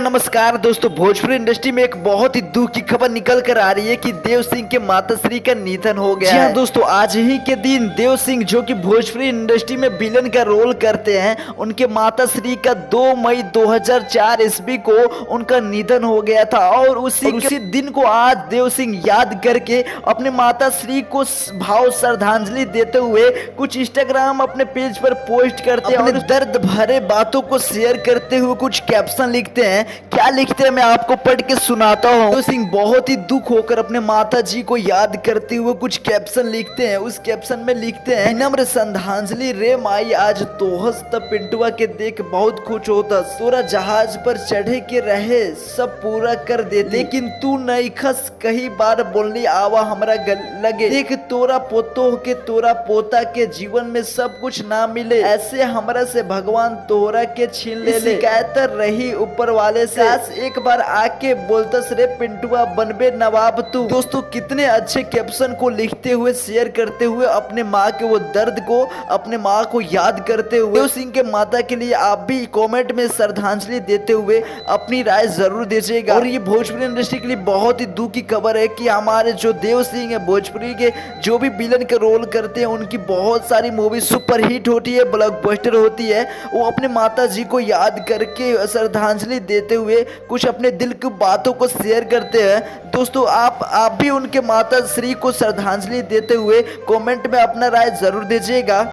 नमस्कार दोस्तों, भोजपुरी इंडस्ट्री में एक बहुत ही दुख की खबर निकल कर आ रही है कि देव सिंह के माताश्री का निधन हो गया है। दोस्तों, आज ही के दिन देव सिंह जो कि भोजपुरी इंडस्ट्री में विलन का रोल करते हैं, उनके माताश्री का 2 मई 2004 ईस्वी को उनका निधन हो गया था। और उसी दिन को आज देव सिंह याद करके अपने माताश्री को भाव श्रद्धांजलि देते हुए कुछ इंस्टाग्राम अपने पेज पर पोस्ट करते हैं और दर्द भरे बातों को शेयर करते हुए कुछ कैप्शन लिखते हैं। क्या लिखते हैं मैं आपको पढ़ के सुनाता हूँ। देव सिंह बहुत ही दुख होकर अपने माता जी को याद करते हुए कुछ कैप्शन लिखते हैं। उस कैप्शन में लिखते हैं, विनम्र श्रद्धांजलि रे माई, आज तोहस त पिंटुआ के देख बहुत खुश होता, तोरा जहाज पर चढ़े के रहे सब पूरा कर दे, लेकिन तू नहीं खस, कई बार बोलनी आवा हमरा लगे, देख तोरा पोतो के तोरा पोता के जीवन में सब कुछ ना मिले, ऐसे हमरा से भगवान तोरा के छीन ले शिकायत रही ऊपर वाले से, एक बार आके बोलतस रे पिंटुआ बनबे नवाब तू। दोस्तों, कितने अच्छे कैप्शन को लिखते हुए शेयर करते हुए अपने माँ के वो दर्द को, अपने माँ को याद करते हुए देव सिंह के माता के लिए आप भी कमेंट में श्रद्धांजलि देते हुए अपनी राय जरूर दीजिएगा। और ये भोजपुरी इंडस्ट्री के लिए बहुत ही दुख की खबर है कि हमारे जो देव सिंह है, भोजपुरी के जो भी विलन का रोल करते हैं, उनकी बहुत सारी मूवी सुपर हिट होती है, ब्लॉकबस्टर होती है। वो अपने माता जी को याद करके श्रद्धांजलि देते हुए कुछ अपने दिल की बातों को शेयर करते हैं। दोस्तों, आप भी उनके माता श्री को श्रद्धांजलि देते हुए कमेंट में अपना राय जरूर दीजिएगा।